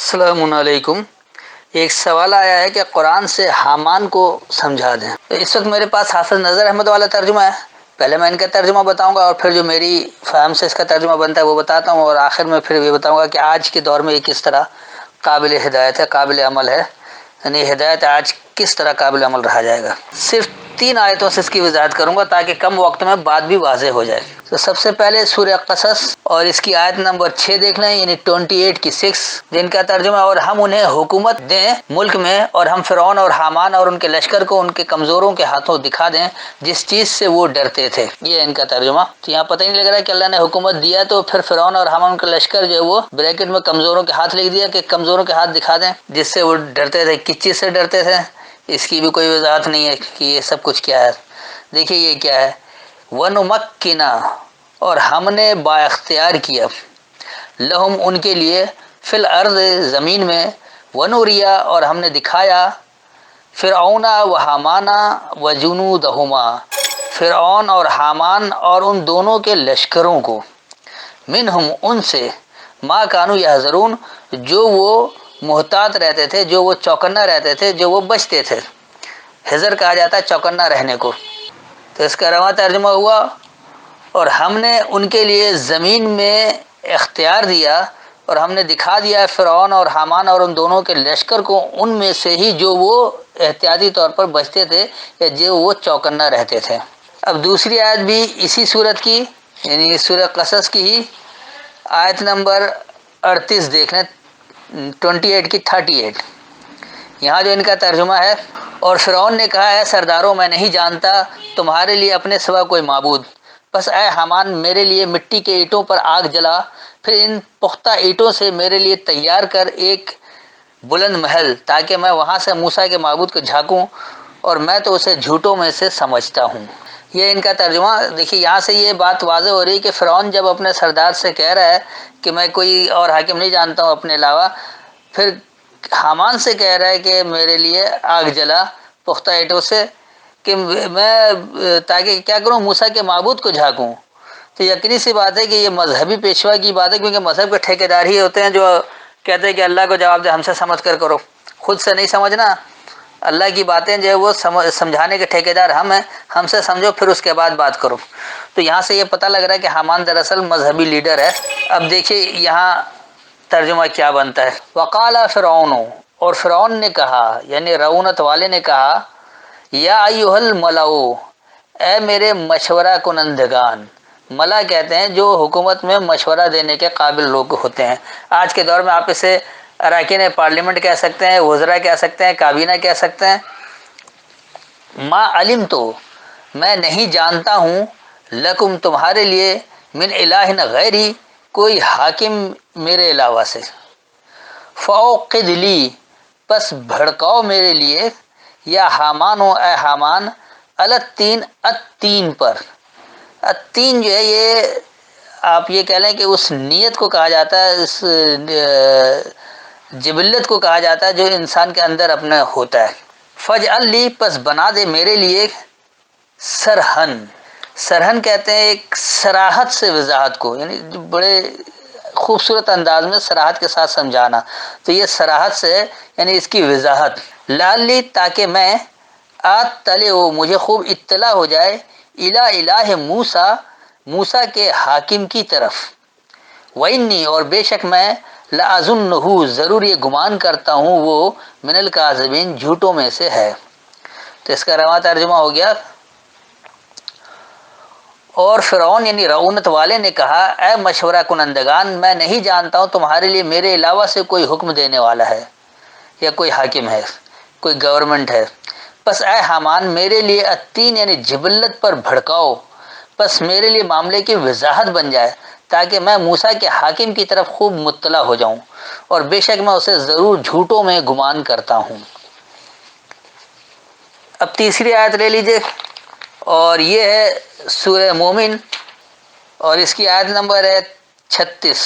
السلام علیکم۔ ایک سوال آیا ہے کہ قرآن سے حامان کو سمجھا دیں۔ اس وقت میرے پاس حافظ نظر احمد والا ترجمہ ہے۔ پہلے میں ان کا ترجمہ بتاؤں گا اور پھر جو میری فہم سے اس کا ترجمہ بنتا ہے وہ بتاتا ہوں، اور آخر میں پھر یہ بتاؤں گا کہ آج کے دور میں یہ کس طرح قابل ہدایت ہے، قابل عمل ہے، یعنی ہدایت آج کس طرح قابل عمل رہا جائے گا۔ صرف 3 آیتوں سے اس کی وضاحت کروں گا تاکہ کم وقت میں بات بھی واضح ہو جائے۔ تو سب سے پہلے سورہ قصص اور اس کی آیت نمبر 6 دیکھ لیں، یعنی 28 کی 6، جن کا ترجمہ اور ہم انہیں حکومت دیں ملک میں، اور ہم فرعون اور حامان اور ان کے لشکر کو ان کے کمزوروں کے ہاتھوں دکھا دیں جس چیز سے وہ ڈرتے تھے۔ یہ ان کا ترجمہ۔ تو یہاں پتہ ہی نہیں لگ رہا ہے کہ اللہ نے حکومت دیا تو پھر فرعون اور حامان کا لشکر جو ہے وہ بریکٹ میں کمزوروں کے ہاتھ لکھ دیا کہ کمزوروں کے ہاتھ دکھا دیں جس سے وہ ڈرتے تھے۔ کس چیز سے ڈرتے تھے اس کی بھی کوئی وضاحت نہیں ہے کہ یہ سب کچھ کیا ہے۔ دیکھیے یہ کیا ہے، وَنُمَكِّنَا، اور ہم نے با اختیار کیا، لہم ان کے لیے، فی الارض زمین میں، ونوریا اور ہم نے دکھایا، فرعون و حامان و جنودہما، فرعون اور حامان اور ان دونوں کے لشکروں کو، منہم ان سے، ما کانوا یحذرون جو وہ محتاط رہتے تھے، جو وہ چوکنا رہتے تھے، جو وہ بچتے تھے۔ حذر کہا جاتا ہے چوکنا رہنے کو۔ تو اس کا رواں ترجمہ ہوا، اور ہم نے ان کے لیے زمین میں اختیار دیا اور ہم نے دکھا دیا فرعون اور حامان اور ان دونوں کے لشکر کو ان میں سے ہی جو وہ احتیاطی طور پر بچتے تھے یا جو وہ چوکنا رہتے تھے۔ اب دوسری آیت بھی اسی صورت کی، یعنی سورہ قصص کی ہی آیت نمبر 38 دیکھ لیں، 28 کی 38۔ یہاں جو ان کا ترجمہ ہے، اور فرعون نے کہا، اے سرداروں، میں نہیں جانتا تمہارے لیے اپنے سوا کوئی معبود، بس اے حامان میرے لیے مٹی کے اینٹوں پر آگ جلا، پھر ان پختہ اینٹوں سے میرے لیے تیار کر ایک بلند محل تاکہ میں وہاں سے موسیٰ کے معبود کو جھانکوں، اور میں تو اسے جھوٹوں میں سے سمجھتا ہوں۔ یہ ان کا ترجمہ۔ دیکھیے یہاں سے یہ بات واضح ہو رہی ہے کہ فرعون جب اپنے سردار سے کہہ رہا ہے کہ میں کوئی اور حاکم نہیں جانتا ہوں اپنے علاوہ، پھر حامان سے کہہ رہا ہے کہ میرے لیے آگ جلا پختہ اینٹوں سے کہ میں تاکہ کیا کروں، موسیٰ کے معبود کو جھانکوں۔ تو یقینی سی بات ہے کہ یہ مذہبی پیشوا کی بات ہے، کیونکہ مذہب کے ٹھیکیدار ہی ہوتے ہیں جو کہتے ہیں کہ اللہ کو جواب دے، ہم سے سمجھ کر کرو، خود سے نہیں سمجھنا۔ اللہ کی باتیں جو ہے وہ سمجھانے کے ٹھیکیدار ہم ہیں، ہم سے سمجھو پھر اس کے بعد بات کرو۔ تو یہاں سے یہ پتہ لگ رہا ہے کہ حامان دراصل مذہبی لیڈر ہے۔ اب دیکھیے یہاں ترجمہ کیا بنتا ہے، وقال فرعون، اور فرعون نے کہا، یعنی رعونت والے نے کہا، یا ایھا الملأ، اے میرے مشورہ کنندگان۔ ملا کہتے ہیں جو حکومت میں مشورہ دینے کے قابل لوگ ہوتے ہیں۔ آج کے دور میں آپ اسے اراکین پارلیمنٹ کہہ سکتے ہیں، وزراء کہہ سکتے ہیں، کابینہ کہہ سکتے ہیں۔ ما علمت، میں نہیں جانتا ہوں، لکم تمہارے لیے، من الہ غیری، کوئی حاکم میرے علاوہ سے، فاوقد لی، پس بھڑکاؤ میرے لیے، یا حامان و اے حامان، التین، التین پر۔ التین جو ہے یہ آپ یہ کہہ لیں کہ اس نیت کو کہا جاتا ہے، اس جبلت کو کہا جاتا ہے جو انسان کے اندر اپنے ہوتا ہے۔ فجعل لی، پس بنا دے میرے لیے، سرہن، سرہن کہتے ہیں ایک صراحت سے وضاحت کو، یعنی بڑے خوبصورت انداز میں صراحت کے ساتھ سمجھانا۔ تو یہ صراحت سے یعنی اس کی وضاحت، لعلی، تاکہ میں، اطلع، مجھے خوب اطلاع ہو جائے، الی الہ موسیٰ، موسیٰ کے حاکم کی طرف، وانی، اور بے شک میں، لاظنہ، ضرور یہ گمان کرتا ہوں وہ، من الکاذبین، جھوٹوں میں سے ہے۔ تو اس کا رواں ترجمہ ہو گیا، اور فرعون یعنی رعونت والے نے کہا، اے مشورہ کنندگان، میں نہیں جانتا ہوں تمہارے لیے میرے علاوہ سے کوئی حکم دینے والا ہے یا کوئی حاکم ہے، کوئی گورنمنٹ ہے۔ پس اے حامان میرے لیے التین یعنی جبلت پر بھڑکاؤ، پس میرے لیے معاملے کی وضاحت بن جائے تاکہ میں موسیٰ کے حاکم کی طرف خوب مطلع ہو جاؤں، اور بے شک میں اسے ضرور جھوٹوں میں گمان کرتا ہوں۔ اب تیسری آیت لے لیجئے، اور یہ ہے سورہ مومن، اور اس کی آیت نمبر ہے 36۔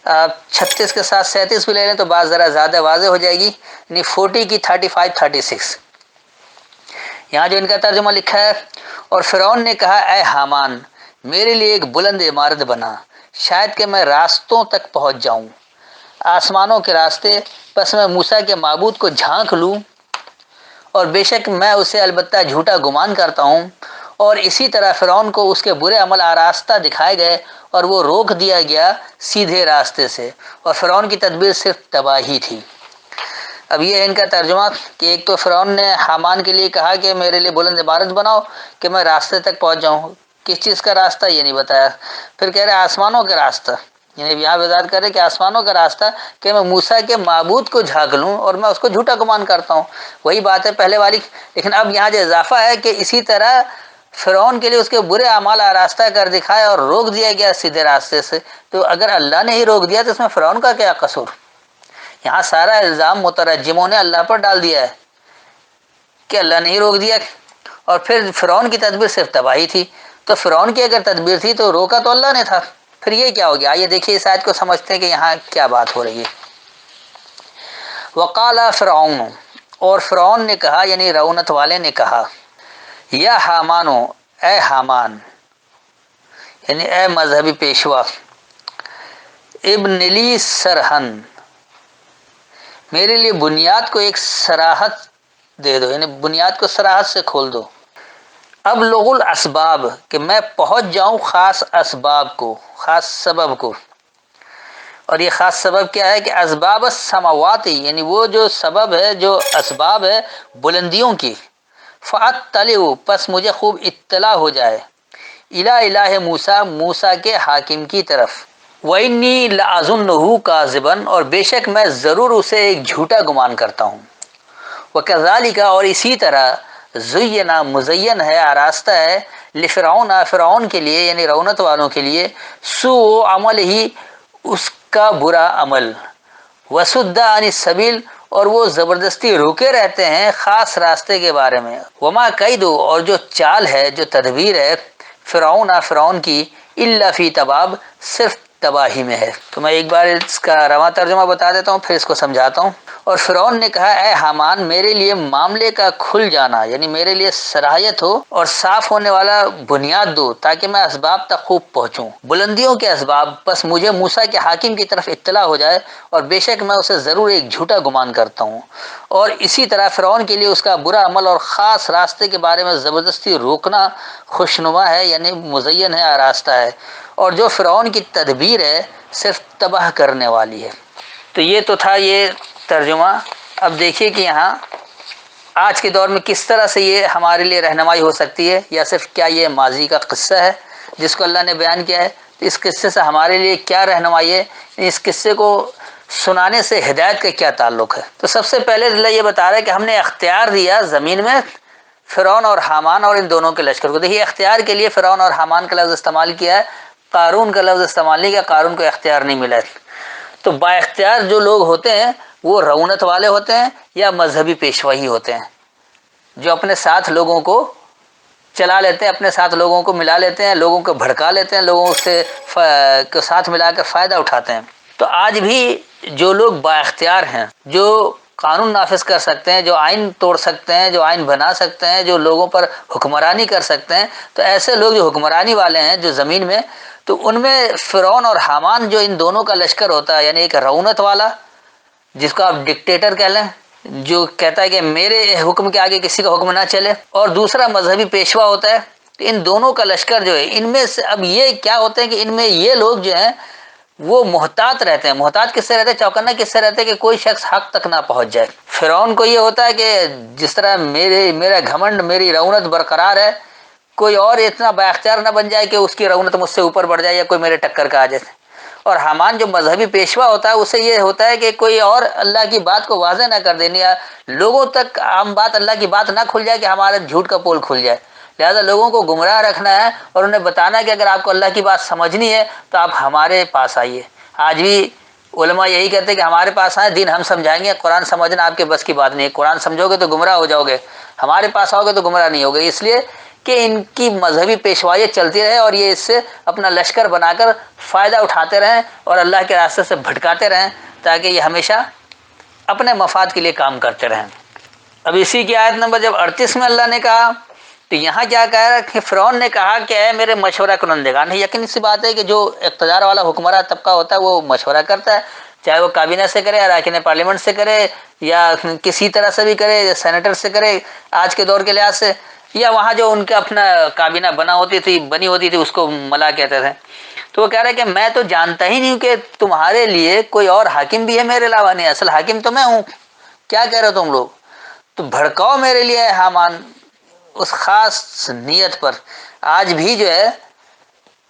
آپ 36 کے ساتھ 37 بھی لے لیں تو بات ذرا زیادہ واضح ہو جائے گی، یعنی 40 کی 35 36۔ یہاں جو ان کا ترجمہ لکھا ہے، اور فرعون نے کہا، اے حامان میرے لیے ایک بلند عمارت بنا، شاید کہ میں راستوں تک پہنچ جاؤں، آسمانوں کے راستے، پس میں موسیٰ کے معبود کو جھانک لوں، اور بے شک میں اسے البتہ جھوٹا گمان کرتا ہوں۔ اور اسی طرح فرعون کو اس کے برے عمل آراستہ دکھائے گئے اور وہ روک دیا گیا سیدھے راستے سے، اور فرعون کی تدبیر صرف تباہی تھی۔ اب یہ ہے ان کا ترجمہ کہ ایک تو فرعون نے حامان کے لیے کہا کہ میرے لیے بلند عمارت بناؤ کہ میں راستے تک پہنچ جاؤں، کس چیز کا راستہ یہ نہیں بتایا۔ پھر کہہ رہے آسمانوں کا راستہ، یعنی یہاں وضاحت کر رہے کہ آسمانوں کا راستہ کہ میں موسیٰ کے معبود کو جھانک لوں اور میں اس کو جھوٹا گمان کرتا ہوں، وہی بات ہے پہلے والی۔ لیکن اب یہاں جو اضافہ ہے کہ اسی طرح فرعون کے لیے اس کے برے اعمال آراستہ کر دکھائے اور روک دیا گیا سیدھے راستے سے، تو اگر اللہ نے ہی روک دیا تو اس میں فرعون کا کیا قصور؟ یہاں سارا الزام مترجموں نے اللہ پر ڈال دیا ہے کہ اللہ نے ہی روک دیا، اور پھر فرعون کی تدبیر صرف تباہی تھی۔ تو فرعون کی اگر تدبیر تھی تو روکا تو اللہ نے تھا، پھر یہ کیا ہو گیا؟ آئیے دیکھیے اس آیت کو سمجھتے ہیں کہ یہاں کیا بات ہو رہی ہے۔ وقال فرعون، اور فرعون نے کہا، یعنی رونت والے نے کہا، یا حامانو، اے حامان، یعنی اے مذہبی پیشوا، ابن لی سرحن، میرے لیے بنیاد کو ایک سراحت دے دو، یعنی بنیاد کو سراحت سے کھول دو۔ ابلغ الاسباب، کہ میں پہنچ جاؤں خاص اسباب کو، خاص سبب کو۔ اور یہ خاص سبب کیا ہے کہ اسباب السماوات، یعنی وہ جو سبب ہے، جو اسباب ہے بلندیوں کی، فاطلع، پس مجھے خوب اطلاع ہو جائے، الی الہ موسیٰ، موسیٰ کے حاکم کی طرف، وانی لأظنہ کاذبا، اور بے شک میں ضرور اسے ایک جھوٹا گمان کرتا ہوں۔ وکذالک، اور اسی طرح، زینا، مزین ہے، آراستہ ہے، لفرعون، فرعون کے لیے، یعنی رونت والوں کے لیے، سوء عمل ہی، اس کا برا عمل، وصد عن السبیل، اور وہ زبردستی روکے رہتے ہیں خاص راستے کے بارے میں، وما کیدو، اور جو چال ہے، جو تدبیر ہے فرعون کی، الا فی تباب، صرف تباہی میں ہے۔ تو میں ایک بار اس کا رواں ترجمہ بتا دیتا ہوں، پھر اس کو سمجھاتا ہوں۔ اور فرعون نے کہا، اے حامان، میرے لیے معاملے کا کھل جانا، یعنی میرے لیے صلاحیت ہو اور صاف ہونے والا بنیاد دو تاکہ میں اسباب تک خوب پہنچوں، بلندیوں کے اسباب، بس مجھے موسیٰ کے حاکم کی طرف اطلاع ہو جائے، اور بے شک میں اسے ضرور ایک جھوٹا گمان کرتا ہوں۔ اور اسی طرح فرعون کے لیے اس کا برا عمل اور خاص راستے کے بارے میں زبردستی روکنا خوشنما ہے، یعنی مزین ہے، آراستہ ہے، اور جو فرعون کی تدبیر ہے صرف تباہ کرنے والی ہے۔ تو یہ تو تھا یہ ترجمہ۔ اب دیکھیے کہ یہاں آج کے دور میں کس طرح سے یہ ہمارے لیے رہنمائی ہو سکتی ہے، یا صرف کیا یہ ماضی کا قصہ ہے جس کو اللہ نے بیان کیا ہے، تو اس قصے سے ہمارے لیے کیا رہنمائی ہے، اس قصے کو سنانے سے ہدایت کا کیا تعلق ہے؟ تو سب سے پہلے اللہ یہ بتا رہا ہے کہ ہم نے اختیار دیا زمین میں فرعون اور حامان اور ان دونوں کے لشکر کو۔ دیکھیے اختیار کے لیے فرعون اور حامان کا لفظ استعمال کیا ہے، قارون کا لفظ استعمال نہیں کیا، قارون کو اختیار نہیں ملا ہے۔ تو با اختیار جو لوگ ہوتے ہیں وہ رونت والے ہوتے ہیں یا مذہبی پیشوا ہی ہوتے ہیں، جو اپنے ساتھ لوگوں کو چلا لیتے ہیں، اپنے ساتھ لوگوں کو ملا لیتے ہیں، لوگوں کو بھڑکا لیتے ہیں، لوگوں سے ساتھ ملا کر فائدہ اٹھاتے ہیں۔ تو آج بھی جو لوگ با اختیار ہیں، جو قانون نافذ کر سکتے ہیں، جو آئین توڑ سکتے ہیں، جو آئین بنا سکتے ہیں، جو لوگوں پر حکمرانی کر سکتے ہیں، تو ایسے لوگ جو حکمرانی والے ہیں جو زمین میں، تو ان میں فرعون اور حامان جو ان دونوں کا لشکر ہوتا ہے، یعنی ایک رونت والا جس کو آپ ڈکٹیٹر کہہ لیں، جو کہتا ہے کہ میرے حکم کے آگے کسی کا حکم نہ چلے، اور دوسرا مذہبی پیشوا ہوتا ہے۔ تو ان دونوں کا لشکر جو ہے، ان میں سے اب یہ کیا ہوتے ہیں کہ ان میں یہ لوگ جو ہیں وہ محتاط رہتے ہیں۔ محتاط کس سے رہتے ہیں؟ چوکنا کس سے رہتے ہیں کہ کوئی شخص حق تک نہ پہنچ جائے۔ فرعون کو یہ ہوتا ہے کہ جس طرح میرا گھمنڈ، میری رونت برقرار ہے، کوئی اور اتنا با اختیار نہ بن جائے کہ اس کی رونت مجھ سے اوپر بڑھ جائے یا کوئی میرے ٹکر کا آ جائے۔ اور حامان جو مذہبی پیشوا ہوتا ہے، اسے یہ ہوتا ہے کہ کوئی اور اللہ کی بات کو واضح نہ کر دینی، یا لوگوں تک عام بات، اللہ کی بات نہ کھل جائے کہ ہمارے جھوٹ کا پول کھل جائے۔ لہذا لوگوں کو گمراہ رکھنا ہے اور انہیں بتانا ہے کہ اگر آپ کو اللہ کی بات سمجھنی ہے تو آپ ہمارے پاس آئیے۔ آج بھی علماء یہی کہتے ہیں کہ ہمارے پاس آئیں، دین ہم سمجھائیں گے، قرآن سمجھنا آپ کے بس کی بات نہیں ہے، قرآن سمجھو گے تو گمراہ ہو جاؤ گے، ہمارے پاس آؤ گے تو گمراہ نہیں ہوگے۔ اس لیے کہ ان کی مذہبی پیشوائیت چلتی رہے اور یہ اس سے اپنا لشکر بنا کر فائدہ اٹھاتے رہیں اور اللہ کے راستے سے بھٹکاتے رہیں، تاکہ یہ ہمیشہ اپنے مفاد کے لیے کام کرتے رہیں۔ اب اسی کی آیت نمبر جب 38 میں اللہ نے کہا، تو یہاں کیا کہہ رہا ہے کہ فرعون نے کہا کہ اے میرے مشورہ کنندگان، یقینی سی بات ہے کہ جو اقتدار والا حکمراں طبقہ ہوتا ہے وہ مشورہ کرتا ہے۔ چاہے وہ کابینہ سے کرے، اراکین پارلیمنٹ سے کرے، یا کسی طرح سے بھی کرے، یا سینیٹر سے کرے آج کے دور کے لحاظ سے، یا وہاں جو ان کا اپنا کابینہ بنی ہوتی تھی اس کو ملا کہتے تھے. تو وہ کہہ رہے کہ میں تو جانتا ہی نہیں ہوں کہ تمہارے لیے کوئی اور حاکم بھی ہے میرے علاوہ، نہیں، اصل حاکم تو میں ہوں. کیا کہہ رہے ہو تم لوگ؟ تو بھڑکاؤ میرے لیے حامان اس خاص نیت پر. آج بھی جو ہے،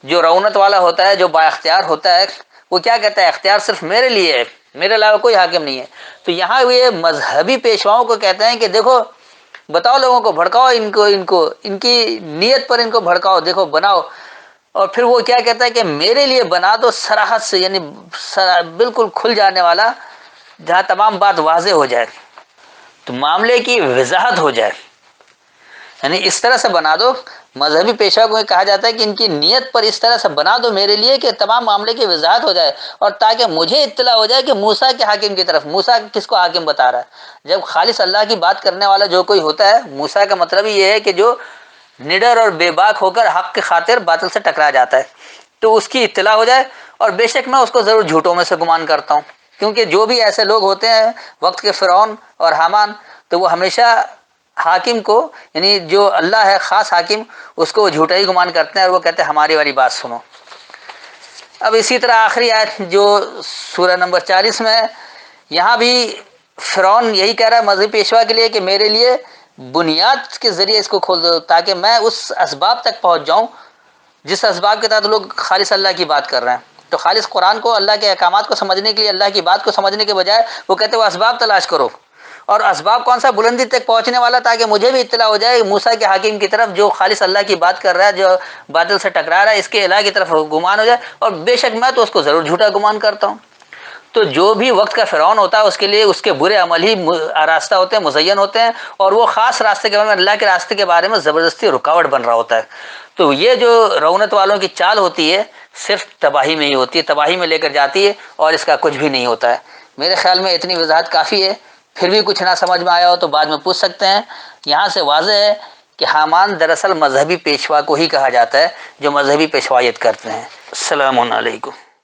جو رونت والا ہوتا ہے، جو با اختیار ہوتا ہے، وہ کیا کہتا ہے؟ اختیار صرف میرے لیے ہے، میرے علاوہ کوئی حاکم نہیں ہے. تو یہاں یہ مذہبی پیشواؤں کو کہتے ہیں کہ دیکھو، بتاؤ لوگوں کو، بھڑکاؤ ان کی نیت پر ان کو بھڑکاؤ، دیکھو بناؤ. اور پھر وہ کیا کہتا ہے کہ میرے لیے بنا دو صراحت سے، یعنی بالکل کھل جانے والا، جہاں تمام بات واضح ہو جائے، تو معاملے کی وضاحت ہو جائے. یعنی اس طرح سے بنا دو. مذہبی پیشوا کو کہا جاتا ہے کہ ان کی نیت پر اس طرح سے بنا دو میرے لیے کہ تمام معاملے کی وضاحت ہو جائے، اور تاکہ مجھے اطلاع ہو جائے کہ موسیٰ کے حاکم کی طرف، موسیٰ کس کو حاکم بتا رہا ہے. جب خالص اللہ کی بات کرنے والا جو کوئی ہوتا ہے، موسیٰ کا مطلب یہ ہے کہ جو نڈر اور بے باک ہو کر حق کی خاطر باطل سے ٹکرا جاتا ہے، تو اس کی اطلاع ہو جائے. اور بے شک میں اس کو ضرور جھوٹوں میں سے گمان کرتا ہوں، کیونکہ جو بھی ایسے لوگ ہوتے ہیں وقت کے فرعون اور حامان، تو وہ ہمیشہ حاکم کو، یعنی جو اللہ ہے خاص حاکم، اس کو وہ جھوٹا ہی گمان کرتے ہیں، اور وہ کہتے ہیں ہماری والی بات سنو. اب اسی طرح آخری آیت جو سورہ نمبر 40 میں ہے، یہاں بھی فرعون یہی کہہ رہا ہے مذہبی پیشوا کے لیے کہ میرے لیے بنیاد کے ذریعے اس کو کھول دو، تاکہ میں اس اسباب تک پہنچ جاؤں جس اسباب کے تحت لوگ خالص اللہ کی بات کر رہے ہیں. تو خالص قرآن کو، اللہ کے احکامات کو سمجھنے کے لیے، اللہ کی بات کو سمجھنے کے بجائے وہ کہتے ہیں وہ اسباب تلاش کرو. اور اسباب کون سا؟ بلندی تک پہنچنے والا، تاکہ مجھے بھی اطلاع ہو جائے موسیٰ کے حاکم کی طرف جو خالص اللہ کی بات کر رہا ہے، جو باطل سے ٹکرا رہا ہے، اس کے الہ کی طرف گمان ہو جائے. اور بے شک میں تو اس کو ضرور جھوٹا گمان کرتا ہوں. تو جو بھی وقت کا فرعون ہوتا ہے اس کے لیے اس کے برے عمل ہی آراستہ ہوتے ہیں، مزین ہوتے ہیں، اور وہ خاص راستے کے بارے میں، اللہ کے راستے کے بارے میں زبردستی رکاوٹ بن رہا ہوتا ہے. تو یہ جو رونت والوں کی چال ہوتی ہے صرف تباہی میں ہی ہوتی ہے، تباہی میں لے کر جاتی ہے، اور اس کا کچھ بھی نہیں ہوتا ہے. میرے خیال میں اتنی وضاحت کافی ہے. پھر بھی کچھ نہ سمجھ میں آیا ہو تو بعد میں پوچھ سکتے ہیں. یہاں سے واضح ہے کہ حامان دراصل مذہبی پیشوا کو ہی کہا جاتا ہے جو مذہبی پیشوائیت کرتے ہیں. السلام علیکم.